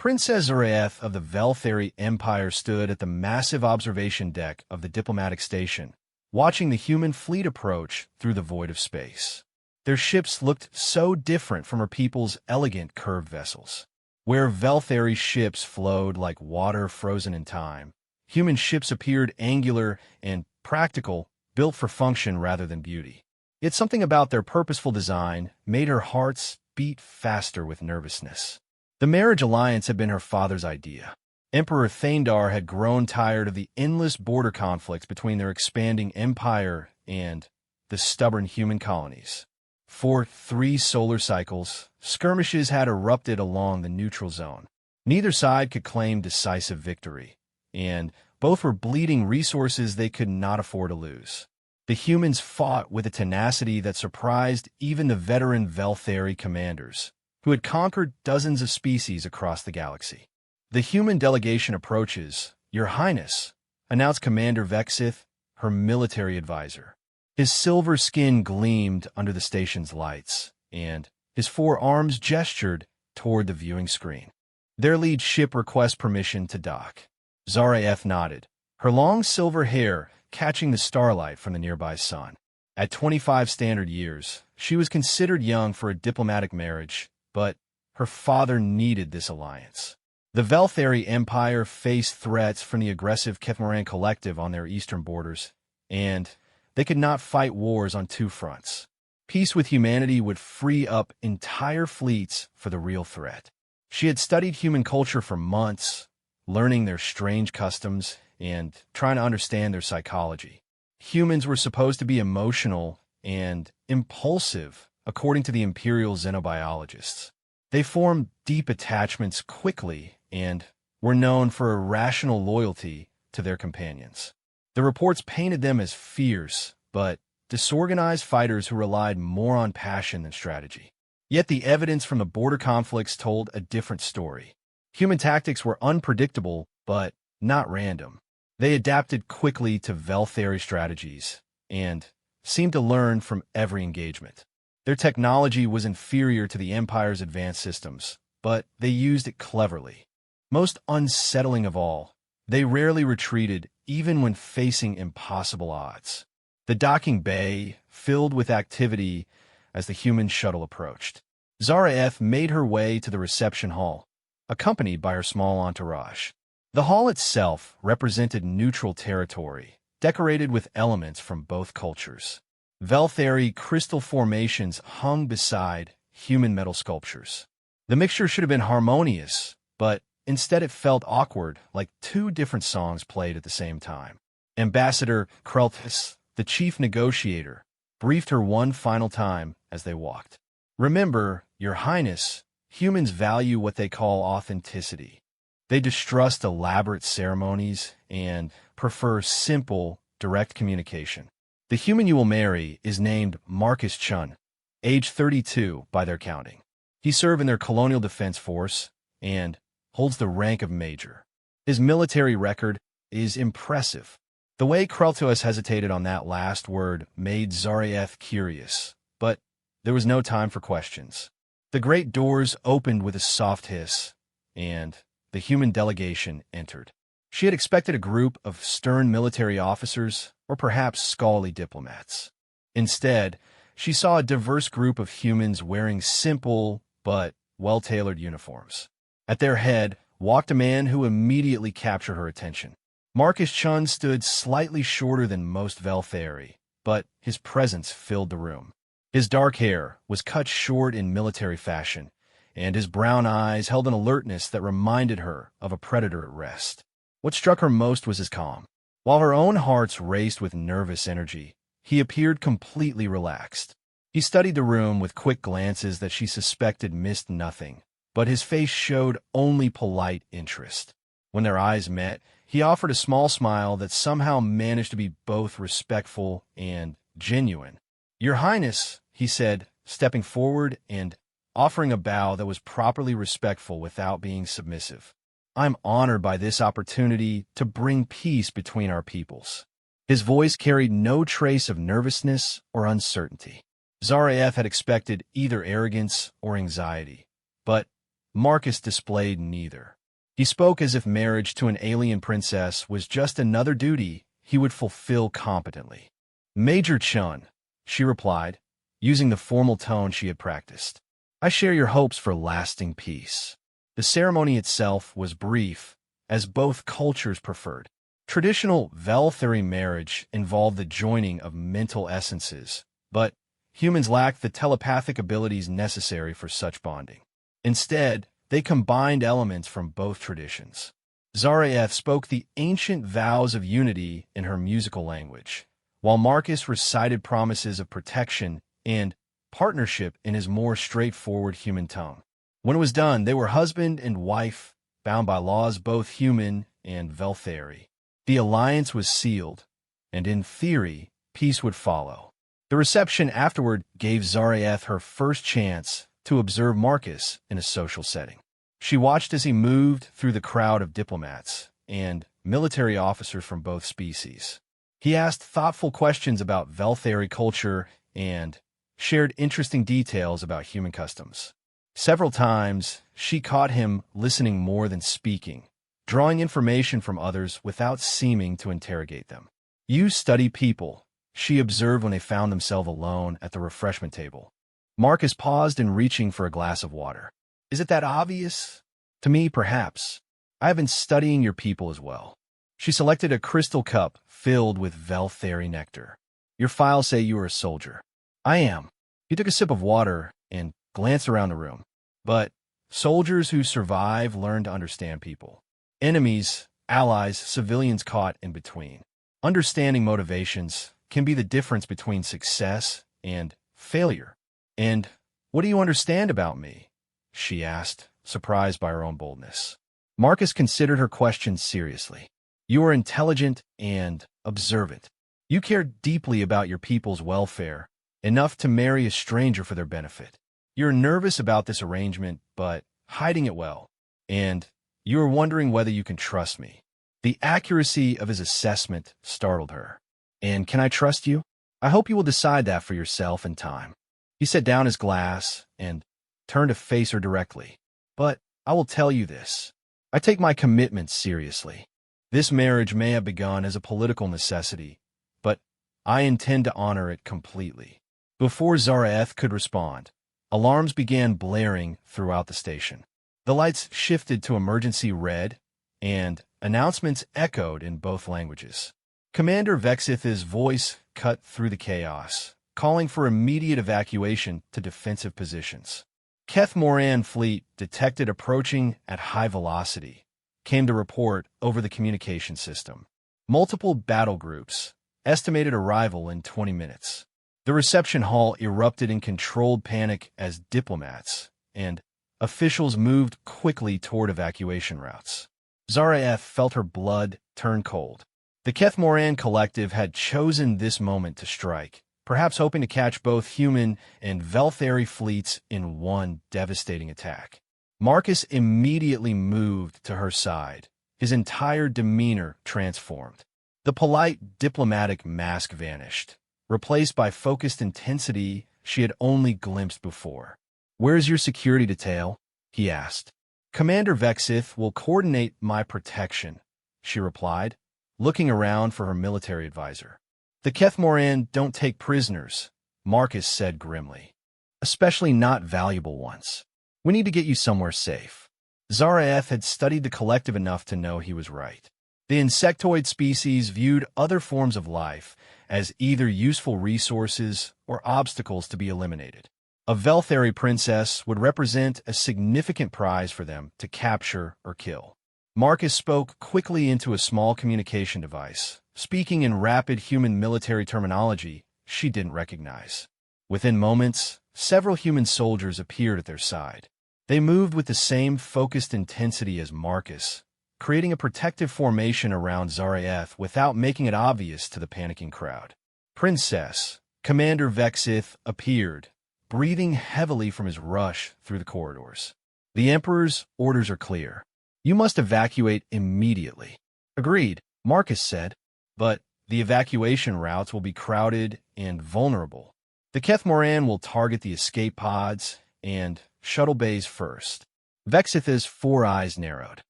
Princess Zuraeth of the Velthari Empire stood at the massive observation deck of the diplomatic station, watching the human fleet approach through the void of space. Their ships looked so different from her people's elegant curved vessels. Where Velthari ships flowed like water frozen in time, human ships appeared angular and practical, built for function rather than beauty. Yet something about their purposeful design made her hearts beat faster with nervousness. The marriage alliance had been her father's idea. Emperor Thaindar had grown tired of the endless border conflicts between their expanding empire and the stubborn human colonies. For 3 solar cycles, skirmishes had erupted along the neutral zone. Neither side could claim decisive victory, and both were bleeding resources they could not afford to lose. The humans fought with a tenacity that surprised even the veteran Velthari commanders, who had conquered dozens of species across the galaxy. "The human delegation approaches, Your Highness," announced Commander Vexith, her military advisor. His silver skin gleamed under the station's lights, and his 4 arms gestured toward the viewing screen. "Their lead ship requests permission to dock." Zaraeth nodded, her long silver hair catching the starlight from the nearby sun. At 25 standard years, she was considered young for a diplomatic marriage, but her father needed this alliance. The Velthari Empire faced threats from the aggressive Kethmoran Collective on their eastern borders, and they could not fight wars on 2 fronts. Peace with humanity would free up entire fleets for the real threat. She had studied human culture for months, learning their strange customs and trying to understand their psychology. Humans were supposed to be emotional and impulsive, according to the Imperial xenobiologists. They formed deep attachments quickly and were known for a rational loyalty to their companions. The reports painted them as fierce, but disorganized fighters who relied more on passion than strategy. Yet the evidence from the border conflicts told a different story. Human tactics were unpredictable, but not random. They adapted quickly to Velthari strategies and seemed to learn from every engagement. Their technology was inferior to the Empire's advanced systems, but they used it cleverly. Most unsettling of all, they rarely retreated even when facing impossible odds. The docking bay filled with activity as the human shuttle approached. Zaraeth made her way to the reception hall, accompanied by her small entourage. The hall itself represented neutral territory, decorated with elements from both cultures. Velthari crystal formations hung beside human metal sculptures. The mixture should have been harmonious, but instead it felt awkward, like 2 different songs played at the same time. Ambassador Krelthis, the chief negotiator, briefed her one final time as they walked. "Remember, Your Highness, humans value what they call authenticity. They distrust elaborate ceremonies and prefer simple, direct communication. The human you will marry is named Marcus Chun, age 32 by their counting. He served in their colonial defense force and holds the rank of major. His military record is impressive." The way Kreltoas hesitated on that last word made Zaraeth curious, but there was no time for questions. The great doors opened with a soft hiss, and the human delegation entered. She had expected a group of stern military officers or perhaps scholarly diplomats. Instead, she saw a diverse group of humans wearing simple but well-tailored uniforms. At their head walked a man who immediately captured her attention. Marcus Chun stood slightly shorter than most Velthari, but his presence filled the room. His dark hair was cut short in military fashion, and his brown eyes held an alertness that reminded her of a predator at rest. What struck her most was his calm. While her own hearts raced with nervous energy, he appeared completely relaxed. He studied the room with quick glances that she suspected missed nothing, but his face showed only polite interest. When their eyes met, he offered a small smile that somehow managed to be both respectful and genuine. "Your Highness," he said, stepping forward and offering a bow that was properly respectful without being submissive. "I'm honored by this opportunity to bring peace between our peoples." His voice carried no trace of nervousness or uncertainty. Zaraeth had expected either arrogance or anxiety, but Marcus displayed neither. He spoke as if marriage to an alien princess was just another duty he would fulfill competently. "Major Chun," she replied, using the formal tone she had practiced. "I share your hopes for lasting peace." The ceremony itself was brief, as both cultures preferred. Traditional Velthari marriage involved the joining of mental essences, but humans lacked the telepathic abilities necessary for such bonding. Instead, they combined elements from both traditions. Zaraeth spoke the ancient vows of unity in her musical language, while Marcus recited promises of protection and partnership in his more straightforward human tongue. When it was done, they were husband and wife, bound by laws both human and Velthari. The alliance was sealed, and in theory, peace would follow. The reception afterward gave Zaraeth her first chance to observe Marcus in a social setting. She watched as he moved through the crowd of diplomats and military officers from both species. He asked thoughtful questions about Velthari culture and shared interesting details about human customs. Several times, she caught him listening more than speaking, drawing information from others without seeming to interrogate them. "You study people," she observed when they found themselves alone at the refreshment table. Marcus paused in reaching for a glass of water. "Is it that obvious?" "To me, perhaps. I have been studying your people as well." She selected a crystal cup filled with Velthari nectar. "Your files say you are a soldier." "I am." He took a sip of water and glanced around the room. "But soldiers who survive learn to understand people. Enemies, allies, civilians caught in between. Understanding motivations can be the difference between success and failure." "And what do you understand about me?" she asked, surprised by her own boldness. Marcus considered her question seriously. "You are intelligent and observant. You care deeply about your people's welfare, enough to marry a stranger for their benefit. You're nervous about this arrangement, but hiding it well. And you are wondering whether you can trust me." The accuracy of his assessment startled her. "And can I trust you? I hope you will decide that for yourself in time." He set down his glass and turned to face her directly. "But I will tell you this. I take my commitment seriously. This marriage may have begun as a political necessity, but I intend to honor it completely." Before Zaraeth could respond, alarms began blaring throughout the station. The lights shifted to emergency red, and announcements echoed in both languages. Commander Vexith's voice cut through the chaos, calling for immediate evacuation to defensive positions. Keth Moran fleet, detected approaching at high velocity, came to report over the communication system. Multiple battle groups, estimated arrival in 20 minutes. The reception hall erupted in controlled panic as diplomats and officials moved quickly toward evacuation routes. Zaraeth felt her blood turn cold. The Keth Moran Collective had chosen this moment to strike, perhaps hoping to catch both human and Velthari fleets in one devastating attack. Marcus immediately moved to her side, his entire demeanor transformed. The polite, diplomatic mask vanished, replaced by focused intensity she had only glimpsed before. "Where's your security detail?" he asked. "Commander Vexith will coordinate my protection," she replied, looking around for her military advisor. "The Keth Moran don't take prisoners," Marcus said grimly. "Especially not valuable ones. We need to get you somewhere safe." Zaraeth had studied the collective enough to know he was right. The insectoid species viewed other forms of life as either useful resources or obstacles to be eliminated. A Velthari princess would represent a significant prize for them to capture or kill. Marcus spoke quickly into a small communication device, speaking in rapid human military terminology she didn't recognize. Within moments, several human soldiers appeared at their side. They moved with the same focused intensity as Marcus, creating a protective formation around Zaraeth without making it obvious to the panicking crowd. Princess, Commander Vexith appeared, breathing heavily from his rush through the corridors. "The Emperor's orders are clear. You must evacuate immediately." "Agreed," Marcus said, "but the evacuation routes will be crowded and vulnerable. The Keth Moran will target the escape pods and shuttle bays first." Vexith's 4 eyes narrowed.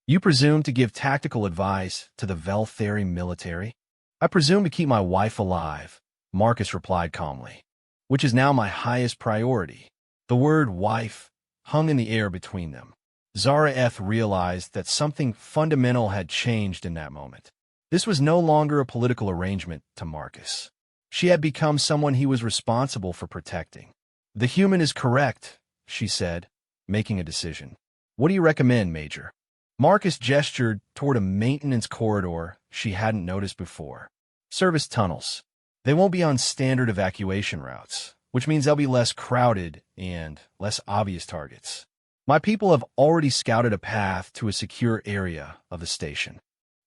You presume to give tactical advice to the Veltheri military? I presume to keep my wife alive, Marcus replied calmly, which is now my highest priority. The word wife hung in the air between them. Zaraeth realized that something fundamental had changed in that moment. This was no longer a political arrangement to Marcus. She had become someone he was responsible for protecting. The human is correct, she said, making a decision. What do you recommend, Major? Marcus gestured toward a maintenance corridor she hadn't noticed before. Service tunnels. They won't be on standard evacuation routes, which means they'll be less crowded and less obvious targets. My people have already scouted a path to a secure area of the station.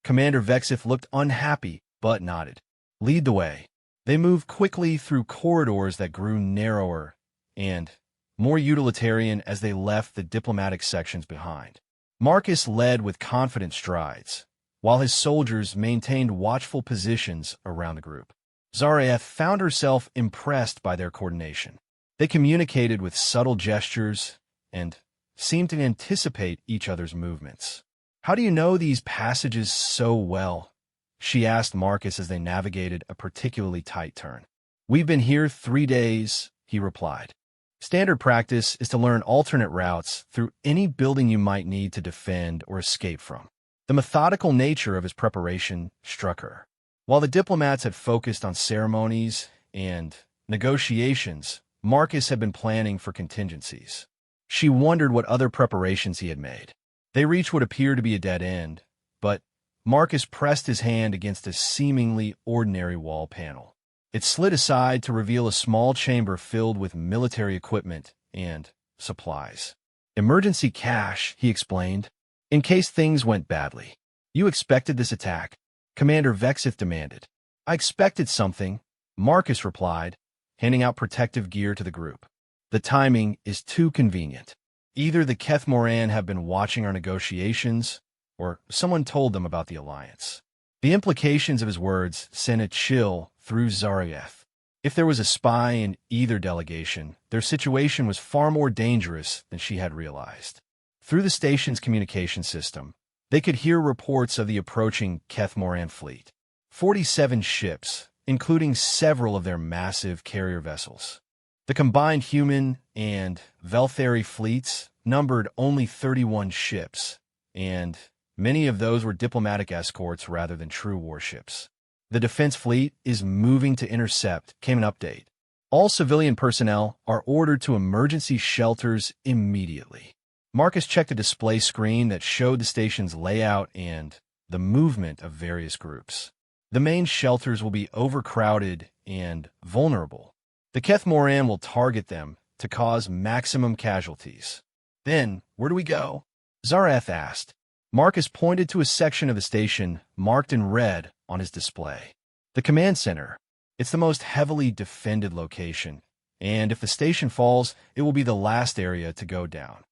Commander Vexith looked unhappy, but nodded. Lead the way. They moved quickly through corridors that grew narrower and more utilitarian as they left the diplomatic sections behind. Marcus led with confident strides, while his soldiers maintained watchful positions around the group. Zaraeth found herself impressed by their coordination. They communicated with subtle gestures and seemed to anticipate each other's movements. How do you know these passages so well? She asked Marcus as they navigated a particularly tight turn. We've been here 3 days, he replied. Standard practice is to learn alternate routes through any building you might need to defend or escape from. The methodical nature of his preparation struck her. While the diplomats had focused on ceremonies and negotiations, Marcus had been planning for contingencies. She wondered what other preparations he had made. They reached what appeared to be a dead end, but Marcus pressed his hand against a seemingly ordinary wall panel. It slid aside to reveal a small chamber filled with military equipment and supplies. Emergency cache, he explained, in case things went badly. You expected this attack? Commander Vexith demanded. I expected something, Marcus replied, handing out protective gear to the group. The timing is too convenient. Either the Keth Moran have been watching our negotiations, or someone told them about the alliance. The implications of his words sent a chill through Zaraeth. If there was a spy in either delegation, their situation was far more dangerous than she had realized. Through the station's communication system, they could hear reports of the approaching Keth Moran fleet. 47 ships, including several of their massive carrier vessels. The combined human and Veltheri fleets numbered only 31 ships, and many of those were diplomatic escorts rather than true warships. The defense fleet is moving to intercept, came an update. All civilian personnel are ordered to emergency shelters immediately. Marcus checked a display screen that showed the station's layout and the movement of various groups. The main shelters will be overcrowded and vulnerable. The Keth Moran will target them to cause maximum casualties. Then, where do we go? Zaraeth asked. Marcus pointed to a section of the station marked in red on his display. The command center. It's the most heavily defended location, and if the station falls, it will be the last area to go down.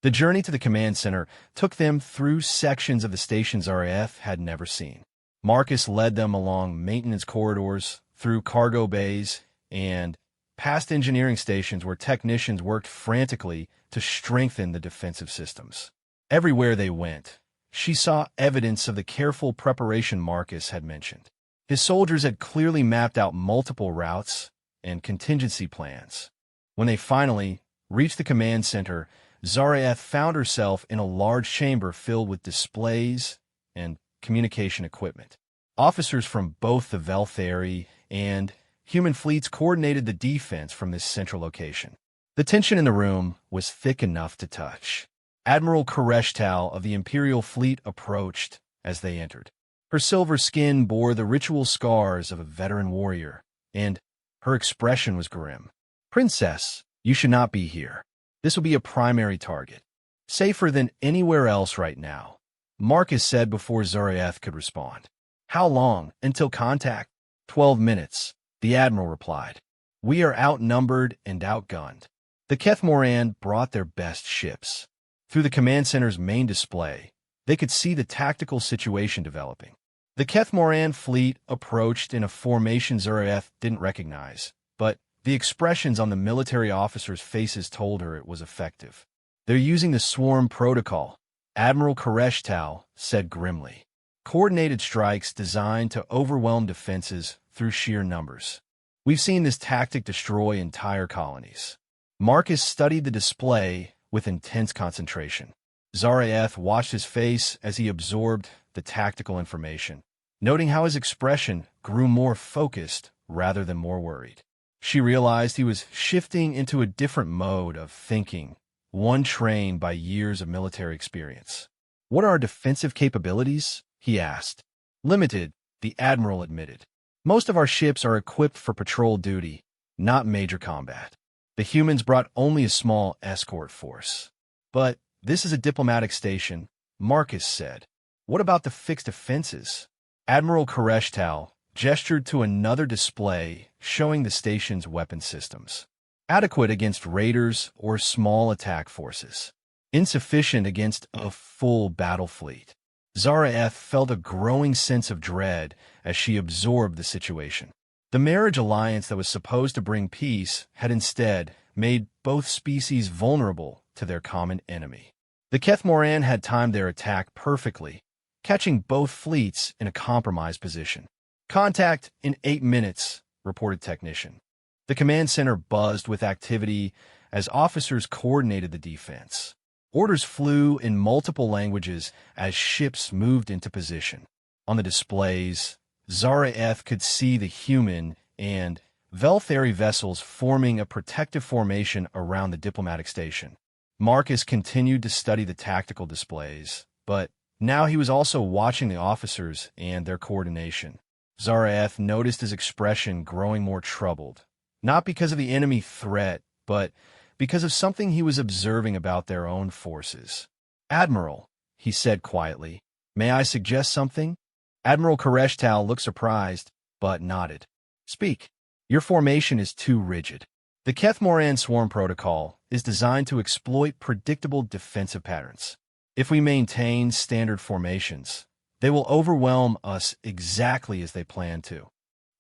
The journey to the command center took them through sections of the station Zaraeth had never seen. Marcus led them along maintenance corridors, through cargo bays, and past engineering stations where technicians worked frantically to strengthen the defensive systems. Everywhere they went, she saw evidence of the careful preparation Marcus had mentioned. His soldiers had clearly mapped out multiple routes and contingency plans. When they finally reached the command center, Zaraeth found herself in a large chamber filled with displays and communication equipment. Officers from both the Veltheri and human fleets coordinated the defense from this central location. The tension in the room was thick enough to touch. Admiral Koreshtal of the Imperial Fleet approached as they entered. Her silver skin bore the ritual scars of a veteran warrior, and her expression was grim. Princess, you should not be here. This will be a primary target. Safer than anywhere else right now, Marcus said before Zaraeth could respond. How long until contact? 12 minutes, the Admiral replied. We are outnumbered and outgunned. The Keth Moran brought their best ships. Through the command center's main display, they could see the tactical situation developing. The Keth Moran fleet approached in a formation Zaraeth didn't recognize, but the expressions on the military officers' faces told her it was effective. They're using the swarm protocol, Admiral Koreshtal said grimly. Coordinated strikes designed to overwhelm defenses through sheer numbers. We've seen this tactic destroy entire colonies. Marcus studied the display with intense concentration. Zaraeth watched his face as he absorbed the tactical information, noting how his expression grew more focused rather than more worried. She realized he was shifting into a different mode of thinking, one trained by years of military experience. "What are our defensive capabilities?" he asked. "Limited," the admiral admitted. "Most of our ships are equipped for patrol duty, not major combat. The humans brought only a small escort force." "But this is a diplomatic station," Marcus said. "What about the fixed defenses?" Admiral Koreshtal gestured to another display showing the station's weapon systems. "Adequate against raiders or small attack forces. Insufficient against a full battle fleet." Zaraeth felt a growing sense of dread as she absorbed the situation. The marriage alliance that was supposed to bring peace had instead made both species vulnerable to their common enemy. The Kethmoran had timed their attack perfectly, catching both fleets in a compromised position. "Contact in 8 minutes, reported technician. The command center buzzed with activity as officers coordinated the defense. Orders flew in multiple languages as ships moved into position. On the displays, Zaraeth could see the human and Velthari vessels forming a protective formation around the diplomatic station. Marcus continued to study the tactical displays, but now he was also watching the officers and their coordination. Zaraeth noticed his expression growing more troubled, not because of the enemy threat, but because of something he was observing about their own forces. "Admiral," he said quietly, "may I suggest something?" Admiral Koreshtal looked surprised, but nodded. "Speak." "Your formation is too rigid. The Kethmoran Swarm Protocol is designed to exploit predictable defensive patterns. If we maintain standard formations, they will overwhelm us exactly as they plan to."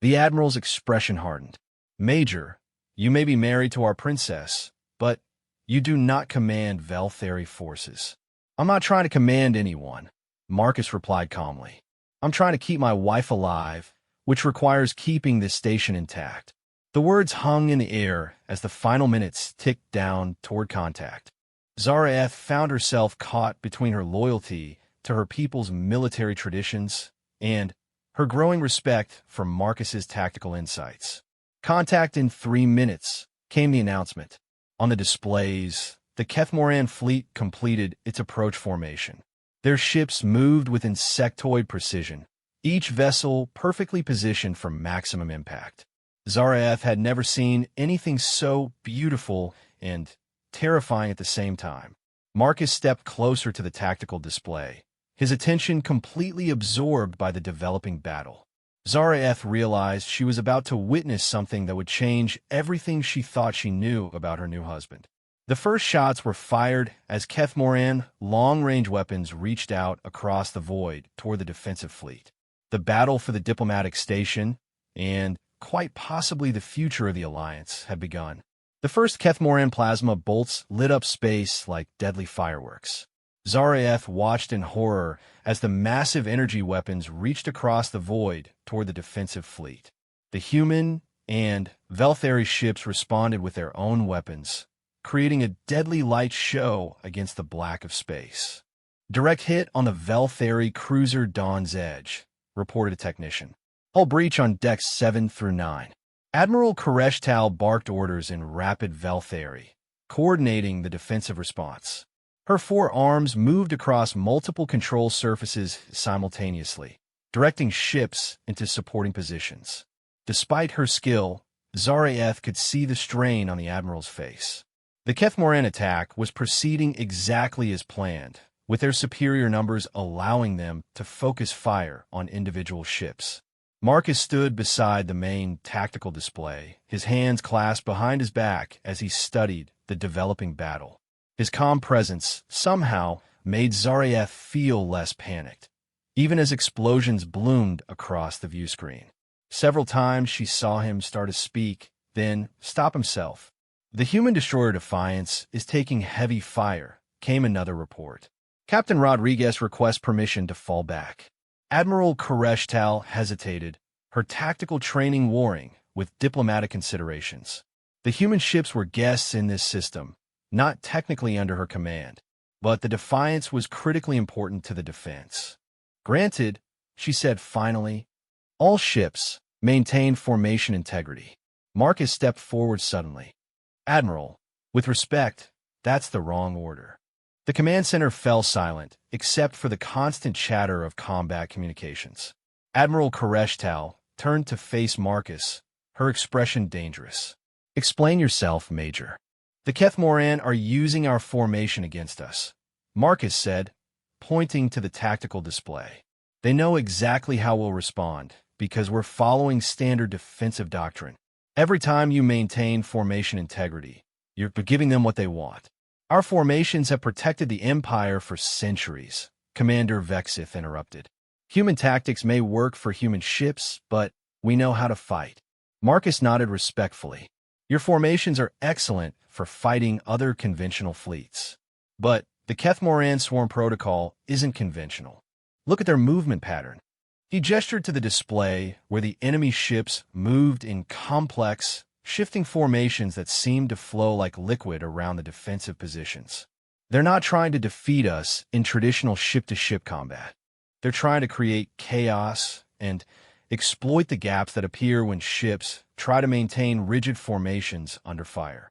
The Admiral's expression hardened. "Major, you may be married to our princess, but you do not command Velthari forces." "I'm not trying to command anyone," Marcus replied calmly. "I'm trying to keep my wife alive, which requires keeping this station intact." The words hung in the air as the final minutes ticked down toward contact. Zaraeth found herself caught between her loyalty to her people's military traditions and her growing respect for Marcus's tactical insights. "Contact in 3 minutes," came the announcement. On the displays, the Kethmoran fleet completed its approach formation. Their ships moved with insectoid precision, each vessel perfectly positioned for maximum impact. Zaraeth had never seen anything so beautiful and terrifying at the same time. Marcus stepped closer to the tactical display, his attention completely absorbed by the developing battle. Zaraeth realized she was about to witness something that would change everything she thought she knew about her new husband. The first shots were fired as Kethmoran long-range weapons reached out across the void toward the defensive fleet. The battle for the diplomatic station, and quite possibly the future of the Alliance, had begun. The first Kethmoran plasma bolts lit up space like deadly fireworks. Zaraeth watched in horror as the massive energy weapons reached across the void toward the defensive fleet. The human and Velthari ships responded with their own weapons, creating a deadly light show against the black of space. "Direct hit on the Velthari cruiser Dawn's Edge," reported a technician. "Hull breach on decks 7 through 9. Admiral Koreshtal barked orders in rapid Velthari, coordinating the defensive response. Her 4 arms moved across multiple control surfaces simultaneously, directing ships into supporting positions. Despite her skill, Zaraeth could see the strain on the Admiral's face. The Kethmoran attack was proceeding exactly as planned, with their superior numbers allowing them to focus fire on individual ships. Marcus stood beside the main tactical display, his hands clasped behind his back as he studied the developing battle. His calm presence somehow made Zaraeth feel less panicked, even as explosions bloomed across the view screen. Several times she saw him start to speak, then stop himself. The human destroyer Defiance is taking heavy fire, came another report. Captain Rodriguez requests permission to fall back. Admiral Koreshtal hesitated, her tactical training warring with diplomatic considerations. The human ships were guests in this system, not technically under her command, but the Defiance was critically important to the defense. Granted, she said finally, all ships maintain formation integrity. Marcus stepped forward suddenly. Admiral, with respect, that's the wrong order. The command center fell silent, except for the constant chatter of combat communications. Admiral Koreshtal turned to face Marcus, her expression dangerous. Explain yourself, Major. The Kethmoran are using our formation against us, Marcus said, pointing to the tactical display. They know exactly how we'll respond, because we're following standard defensive doctrine. Every time you maintain formation integrity, you're giving them what they want. Our formations have protected the Empire for centuries, Commander Vexith interrupted. Human tactics may work for human ships, but we know how to fight. Marcus nodded respectfully. Your formations are excellent for fighting other conventional fleets. But the Kethmoran swarm protocol isn't conventional. Look at their movement pattern. He gestured to the display where the enemy ships moved in complex, shifting formations that seemed to flow like liquid around the defensive positions. They're not trying to defeat us in traditional ship-to-ship combat. They're trying to create chaos and exploit the gaps that appear when ships try to maintain rigid formations under fire.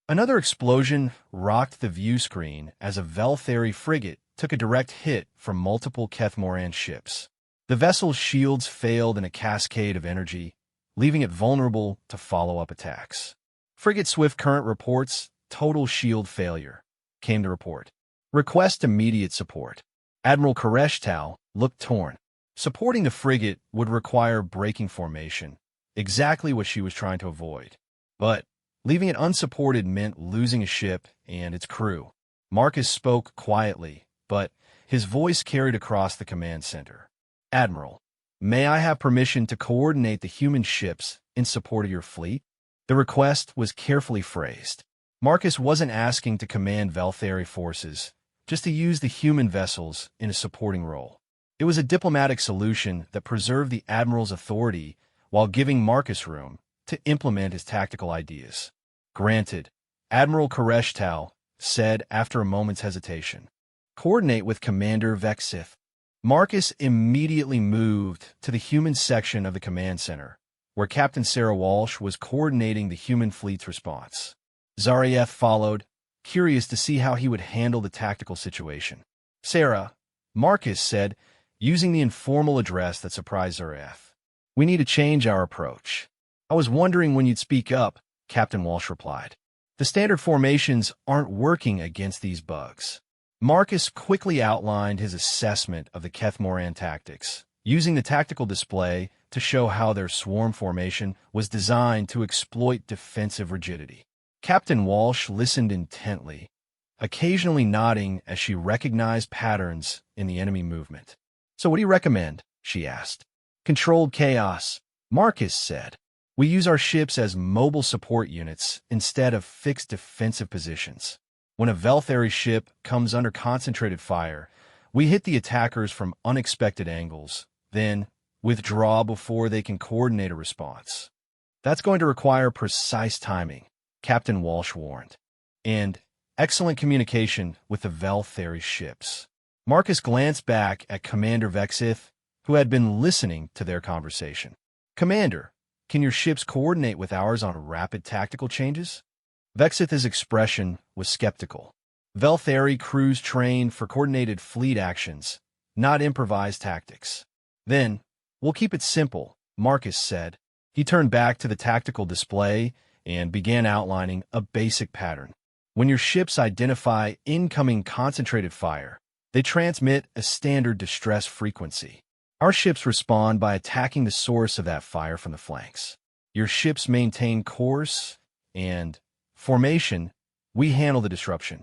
Another explosion rocked the view screen as a Veltheri frigate took a direct hit from multiple Kethmoran ships. The vessel's shields failed in a cascade of energy, leaving it vulnerable to follow-up attacks. Frigate Swift Current reports total shield failure, came the report. Request immediate support. Admiral Koreshtal looked torn. Supporting the frigate would require breaking formation, exactly what she was trying to avoid. But leaving it unsupported meant losing a ship and its crew. Marcus spoke quietly, but his voice carried across the command center. Admiral, may I have permission to coordinate the human ships in support of your fleet? The request was carefully phrased. Marcus wasn't asking to command Veltheri forces, just to use the human vessels in a supporting role. It was a diplomatic solution that preserved the Admiral's authority while giving Marcus room to implement his tactical ideas. Granted, Admiral Koreshtal said after a moment's hesitation. Coordinate with Commander Vexith. Marcus immediately moved to the human section of the command center, where Captain Sarah Walsh was coordinating the human fleet's response. Zariev followed, curious to see how he would handle the tactical situation. Sarah, Marcus said, using the informal address that surprised Zariev. We need to change our approach. I was wondering when you'd speak up, Captain Walsh replied. The standard formations aren't working against these bugs. Marcus quickly outlined his assessment of the Kethmoran tactics, using the tactical display to show how their swarm formation was designed to exploit defensive rigidity. Captain Walsh listened intently, occasionally nodding as she recognized patterns in the enemy movement. So what do you recommend? She asked. Controlled chaos, Marcus said. We use our ships as mobile support units instead of fixed defensive positions. When a Veltheri ship comes under concentrated fire, we hit the attackers from unexpected angles, then withdraw before they can coordinate a response. That's going to require precise timing, Captain Walsh warned, and excellent communication with the Veltheri ships. Marcus glanced back at Commander Vexith, who had been listening to their conversation. Commander, can your ships coordinate with ours on rapid tactical changes? Vexith's expression was skeptical. Veltheri crews trained for coordinated fleet actions, not improvised tactics. Then, we'll keep it simple, Marcus said. He turned back to the tactical display and began outlining a basic pattern. When your ships identify incoming concentrated fire, they transmit a standard distress frequency. Our ships respond by attacking the source of that fire from the flanks. Your ships maintain course and formation, we handle the disruption.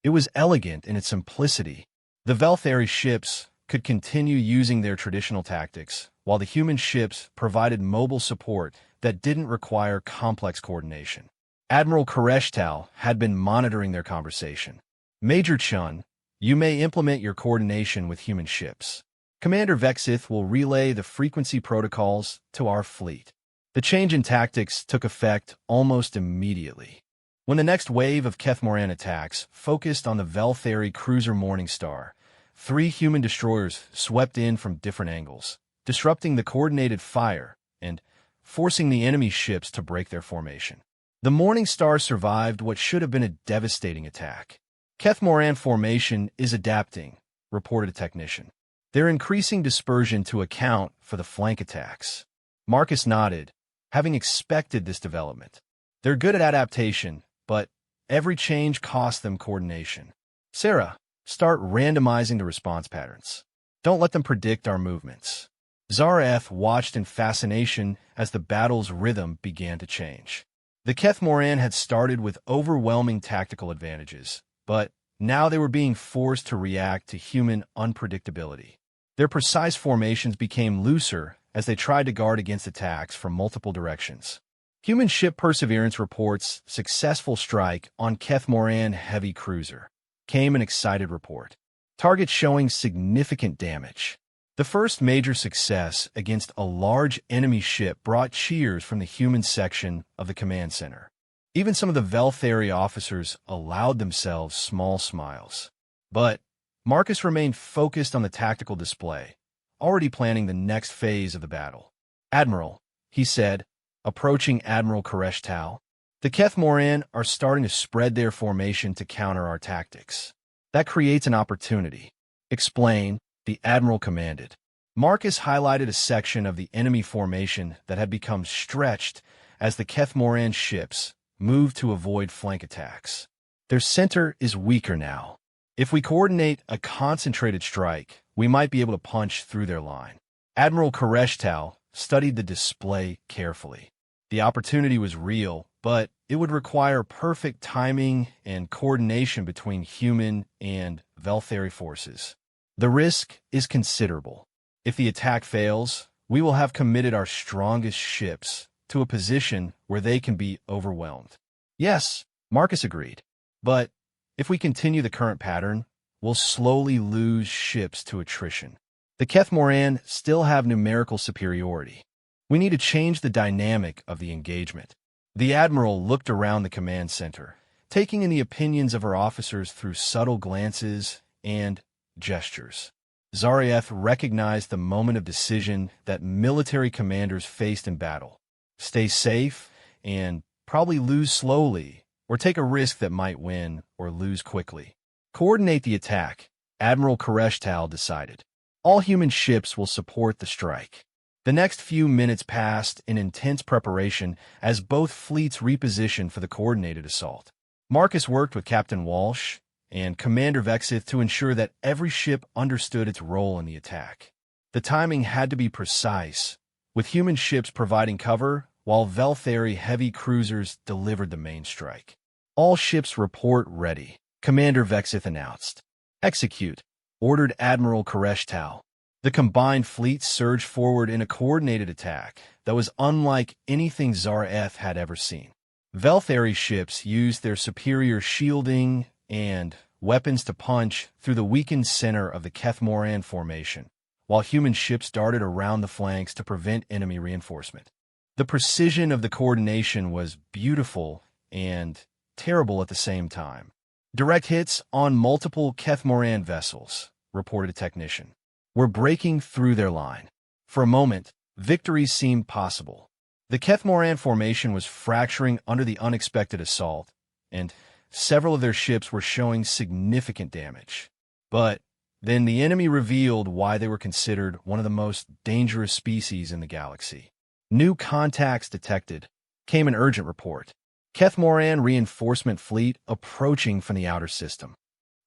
It was elegant in its simplicity. The Veltheri ships could continue using their traditional tactics, while the human ships provided mobile support that didn't require complex coordination. Admiral Koreshtal had been monitoring their conversation. Major Chun, you may implement your coordination with human ships. Commander Vexith will relay the frequency protocols to our fleet. The change in tactics took effect almost immediately. When the next wave of Kethmoran attacks focused on the Veltheri cruiser Morningstar, 3 human destroyers swept in from different angles, disrupting the coordinated fire and forcing the enemy ships to break their formation. The Morningstar survived what should have been a devastating attack. Kethmoran formation is adapting, reported a technician. They're increasing dispersion to account for the flank attacks. Marcus nodded, having expected this development. They're good at adaptation, but every change costs them coordination. Sarah, start randomizing the response patterns. Don't let them predict our movements. Zareth watched in fascination as the battle's rhythm began to change. The Kethmoran had started with overwhelming tactical advantages, but now they were being forced to react to human unpredictability. Their precise formations became looser as they tried to guard against attacks from multiple directions. Human ship Perseverance reports successful strike on Kethmoran heavy cruiser. Came an excited report. Target showing significant damage. The first major success against a large enemy ship brought cheers from the human section of the command center. Even some of the Veltheri officers allowed themselves small smiles. But Marcus remained focused on the tactical display, already planning the next phase of the battle. Admiral, he said, approaching Admiral Koreshtal, the Kethmoran are starting to spread their formation to counter our tactics. That creates an opportunity. Explain, the Admiral commanded. Marcus highlighted a section of the enemy formation that had become stretched as the Kethmoran ships moved to avoid flank attacks. Their center is weaker now. If we coordinate a concentrated strike, we might be able to punch through their line. Admiral Koreshtal studied the display carefully. The opportunity was real, but it would require perfect timing and coordination between human and Veltheri forces. The risk is considerable. If the attack fails, we will have committed our strongest ships to a position where they can be overwhelmed. Yes, Marcus agreed. But if we continue the current pattern, we'll slowly lose ships to attrition. The Kethmoran still have numerical superiority. We need to change the dynamic of the engagement. The Admiral looked around the command center, taking in the opinions of her officers through subtle glances and gestures. Zarieth recognized the moment of decision that military commanders faced in battle. Stay safe and probably lose slowly, or take a risk that might win or lose quickly. Coordinate the attack, Admiral Koreshtal decided. All human ships will support the strike. The next few minutes passed in intense preparation as both fleets repositioned for the coordinated assault. Marcus worked with Captain Walsh and Commander Vexith to ensure that every ship understood its role in the attack. The timing had to be precise, with human ships providing cover while Veltheri heavy cruisers delivered the main strike. All ships report ready, Commander Vexith announced. Execute, ordered Admiral Koreshtal. The combined fleet surged forward in a coordinated attack that was unlike anything Zareth had ever seen. Veltheri ships used their superior shielding and weapons to punch through the weakened center of the Kethmoran formation, while human ships darted around the flanks to prevent enemy reinforcement. The precision of the coordination was beautiful and terrible at the same time. Direct hits on multiple Kethmoran vessels, reported a technician. Were breaking through their line. For a moment, victory seemed possible. The Kethmoran formation was fracturing under the unexpected assault, and several of their ships were showing significant damage. But then the enemy revealed why they were considered one of the most dangerous species in the galaxy. New contacts detected. Came an urgent report. Kethmoran reinforcement fleet approaching from the outer system.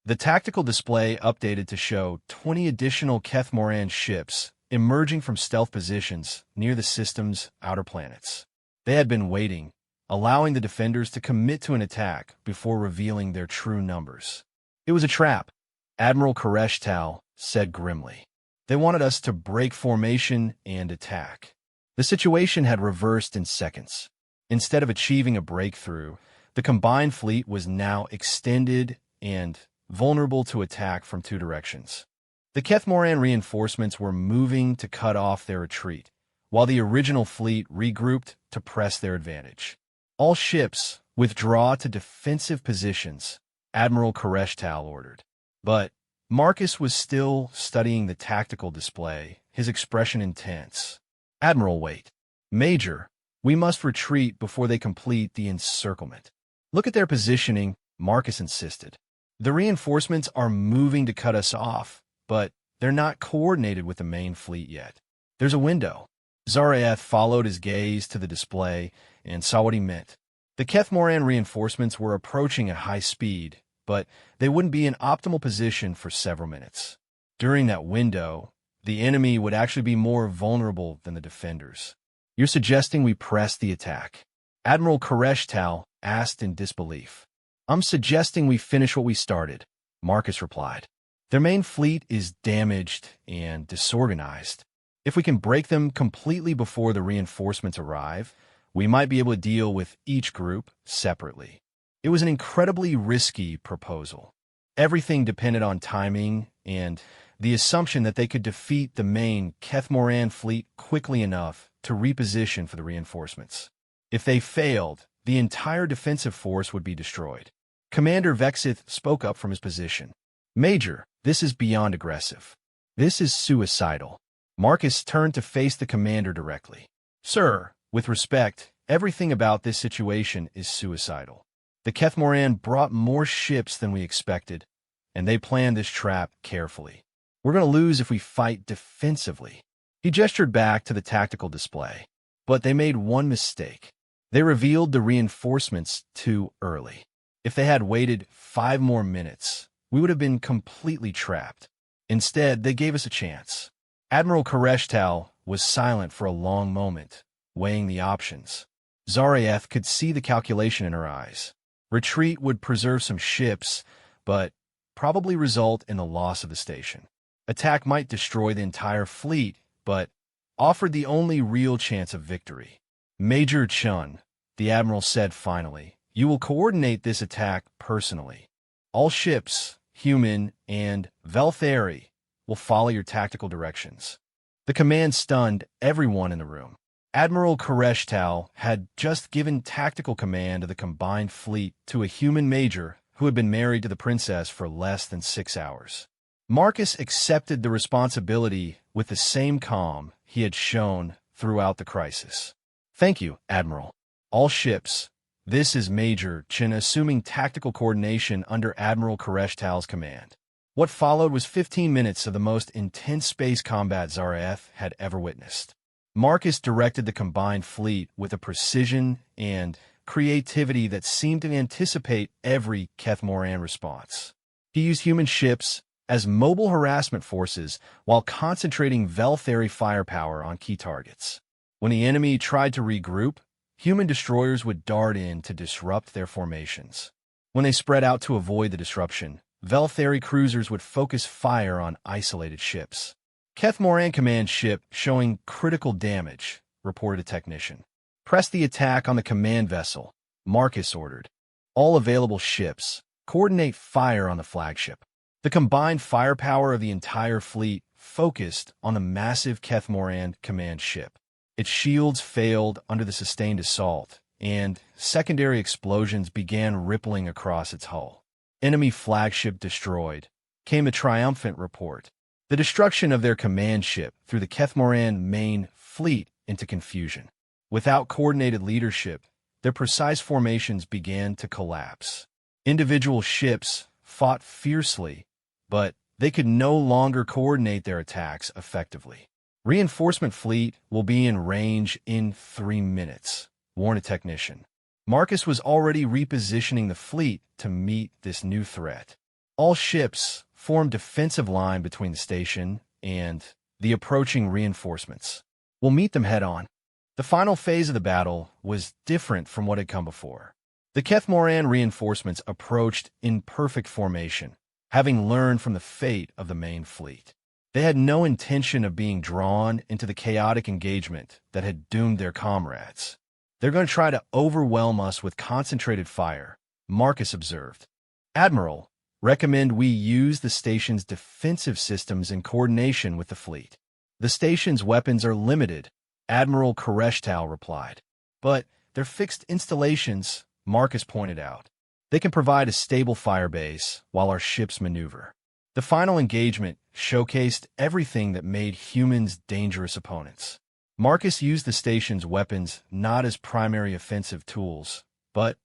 The tactical display updated to show 20 additional Kethmoran ships emerging from stealth positions near the system's outer planets. They had been waiting, allowing the defenders to commit to an attack before revealing their true numbers. It was a trap, Admiral Koreshtal said grimly. They wanted us to break formation and attack. The situation had reversed in seconds. Instead of achieving a breakthrough, The combined fleet was now extended and vulnerable to attack from two directions. The Kethmoran reinforcements were moving to cut off their retreat, while the original fleet regrouped to press their advantage. All ships withdraw to defensive positions, Admiral Koreshtal ordered. But Marcus was still studying the tactical display, his expression intense. Admiral, wait. Major, we must retreat before they complete the encirclement. Look at their positioning, Marcus insisted. The reinforcements are moving to cut us off, but they're not coordinated with the main fleet yet. There's a window. Zaraeth followed his gaze to the display and saw what he meant. The Kethmoran reinforcements were approaching at high speed, but they wouldn't be in optimal position for several minutes. During that window, the enemy would actually be more vulnerable than the defenders. You're suggesting we press the attack? Admiral Koreshtal asked in disbelief. I'm suggesting we finish what we started, Marcus replied. Their main fleet is damaged and disorganized. If we can break them completely before the reinforcements arrive, we might be able to deal with each group separately. It was an incredibly risky proposal. Everything depended on timing and the assumption that they could defeat the main Kethmoran fleet quickly enough to reposition for the reinforcements. If they failed, the entire defensive force would be destroyed. Commander Vexith spoke up from his position. Major, this is beyond aggressive. This is suicidal. Marcus turned to face the commander directly. Sir, with respect, everything about this situation is suicidal. The Kethmoran brought more ships than we expected, and they planned this trap carefully. We're going to lose if we fight defensively. He gestured back to the tactical display. But they made one mistake. They revealed the reinforcements too early. If they had waited 5 more minutes, we would have been completely trapped. Instead, they gave us a chance. Admiral Koreshtal was silent for a long moment, weighing the options. Zaraeth could see the calculation in her eyes. Retreat would preserve some ships, but probably result in the loss of the station. Attack might destroy the entire fleet, but offered the only real chance of victory. Major Chun, the admiral said finally, you will coordinate this attack personally. All ships, human and Velthari, will follow your tactical directions. The command stunned everyone in the room. Admiral Koreshtal had just given tactical command of the combined fleet to a human major who had been married to the princess for less than 6 hours. Marcus accepted the responsibility with the same calm he had shown throughout the crisis. Thank you, Admiral. All ships. This is Major Chin assuming tactical coordination under Admiral Koreshtal's command. What followed was 15 minutes of the most intense space combat Zaraeth had ever witnessed. Marcus directed the combined fleet with a precision and creativity that seemed to anticipate every Kethmoran response. He used human ships as mobile harassment forces while concentrating Velthari firepower on key targets. When the enemy tried to regroup, human destroyers would dart in to disrupt their formations. When they spread out to avoid the disruption, Velthari cruisers would focus fire on isolated ships. Kethmoran command ship showing critical damage, reported a technician. Press the attack on the command vessel, Marcus ordered. All available ships, coordinate fire on the flagship. The combined firepower of the entire fleet focused on the massive Kethmoran command ship. Its shields failed under the sustained assault, and secondary explosions began rippling across its hull. Enemy flagship destroyed, came a triumphant report. The destruction of their command ship threw the Kethmoran main fleet into confusion. Without coordinated leadership, their precise formations began to collapse. Individual ships fought fiercely, but they could no longer coordinate their attacks effectively. Reinforcement fleet will be in range in 3 minutes, warned a technician. Marcus was already repositioning the fleet to meet this new threat. All ships formed defensive line between the station and the approaching reinforcements. We'll meet them head-on. The final phase of the battle was different from what had come before. The Kethmoran reinforcements approached in perfect formation, having learned from the fate of the main fleet. They had no intention of being drawn into the chaotic engagement that had doomed their comrades. They're going to try to overwhelm us with concentrated fire, Marcus observed. Admiral, recommend we use the station's defensive systems in coordination with the fleet. The station's weapons are limited, Admiral Koreshtal replied. But they're fixed installations, Marcus pointed out. They can provide a stable fire base while our ships maneuver. The final engagement showcased everything that made humans dangerous opponents. Marcus used the station's weapons not as primary offensive tools, but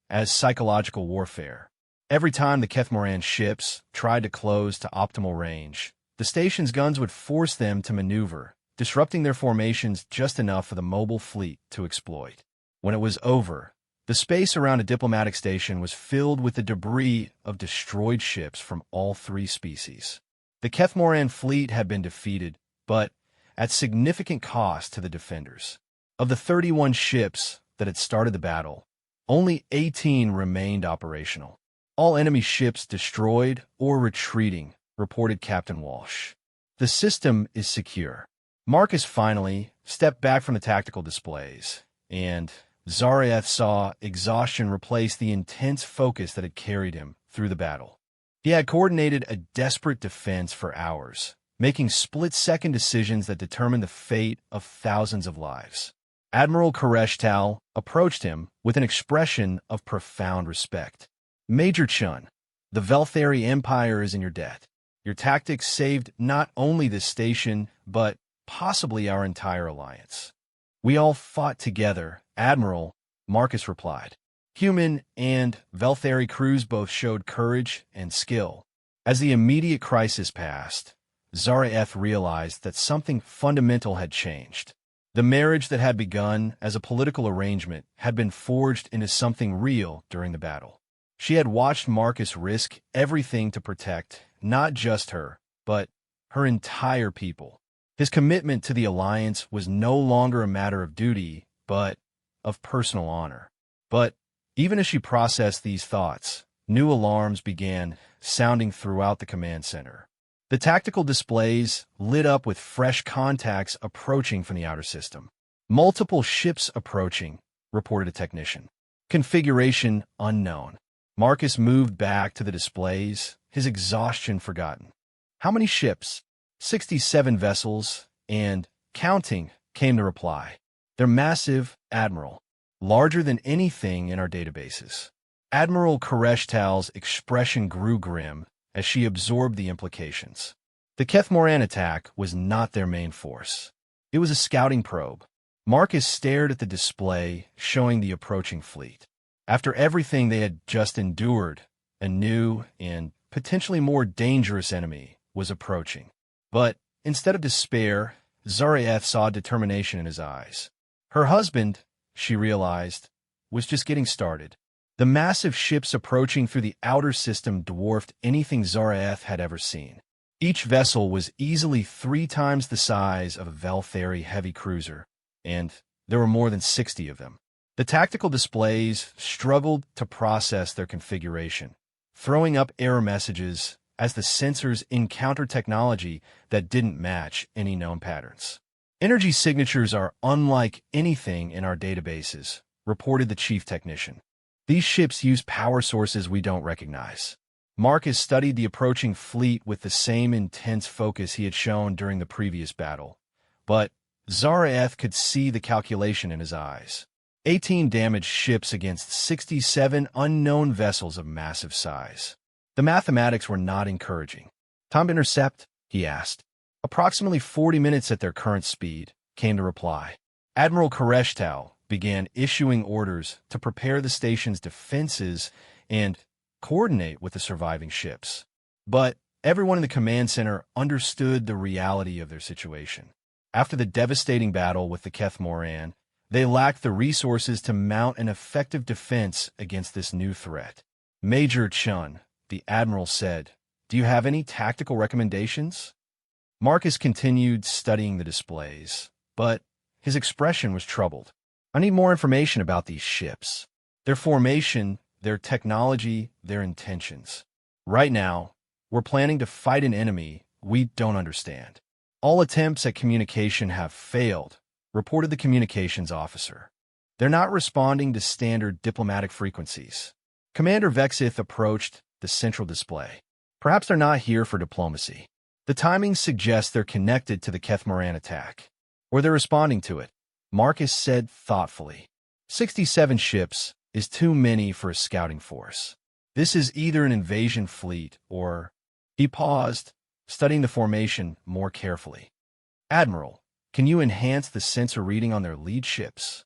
as psychological warfare. Every time the Kethmoran ships tried to close to optimal range, the station's guns would force them to maneuver, disrupting their formations just enough for the mobile fleet to exploit. When it was over, the space around a diplomatic station was filled with the debris of destroyed ships from all three species. The Kethmoran fleet had been defeated, but at significant cost to the defenders. Of the 31 ships that had started the battle, only 18 remained operational. All enemy ships destroyed or retreating, reported Captain Walsh. The system is secure. Marcus finally stepped back from the tactical displays, and Zaraeth saw exhaustion replace the intense focus that had carried him through the battle. He had coordinated a desperate defense for hours, making split-second decisions that determined the fate of thousands of lives. Admiral Koreshtal approached him with an expression of profound respect. Major Chun, the Velthari Empire is in your debt. Your tactics saved not only this station, but possibly our entire alliance. We all fought together, Admiral, Marcus replied. Human and Velthari crews both showed courage and skill. As the immediate crisis passed, Zaraeth realized that something fundamental had changed. The marriage that had begun as a political arrangement had been forged into something real during the battle. She had watched Marcus risk everything to protect not just her, but her entire people. His commitment to the alliance was no longer a matter of duty, but of personal honor. But even as she processed these thoughts, new alarms began sounding throughout the command center. The tactical displays lit up with fresh contacts approaching from the outer system. Multiple ships approaching, reported a technician. Configuration unknown. Marcus moved back to the displays, his exhaustion forgotten. How many ships? 67 vessels, and counting, came the reply. They're massive, Admiral. Larger than anything in our databases. Admiral Koreshtal's expression grew grim as she absorbed the implications. The Kethmoran attack was not their main force. It was a scouting probe. Marcus stared at the display showing the approaching fleet. After everything they had just endured, a new and potentially more dangerous enemy was approaching. But instead of despair, Zaraeth saw determination in his eyes. Her husband, she realized, was just getting started. The massive ships approaching through the outer system dwarfed anything Zaraeth had ever seen. Each vessel was easily 3 times the size of a Velthari heavy cruiser, and there were more than 60 of them. The tactical displays struggled to process their configuration, throwing up error messages as the sensors encountered technology that didn't match any known patterns. Energy signatures are unlike anything in our databases, reported the chief technician. These ships use power sources we don't recognize. Marcus studied the approaching fleet with the same intense focus he had shown during the previous battle, but Zaraeth could see the calculation in his eyes. 18 damaged ships against 67 unknown vessels of massive size. The mathematics were not encouraging. Time to intercept? He asked. Approximately 40 minutes at their current speed, came the reply. Admiral Koreshtal began issuing orders to prepare the station's defenses and coordinate with the surviving ships. But everyone in the command center understood the reality of their situation. After the devastating battle with the Kethmoran, they lacked the resources to mount an effective defense against this new threat. Major Chun, the admiral said, "Do you have any tactical recommendations?" Marcus continued studying the displays, but his expression was troubled. I need more information about these ships. Their formation, their technology, their intentions. Right now, we're planning to fight an enemy we don't understand. All attempts at communication have failed, reported the communications officer. They're not responding to standard diplomatic frequencies. Commander Vexith approached the central display. Perhaps they're not here for diplomacy. The timing suggests they're connected to the Kethmoran attack. Or they're responding to it, Marcus said thoughtfully. 67 ships is too many for a scouting force. This is either an invasion fleet or... He paused, studying the formation more carefully. Admiral, can you enhance the sensor reading on their lead ships?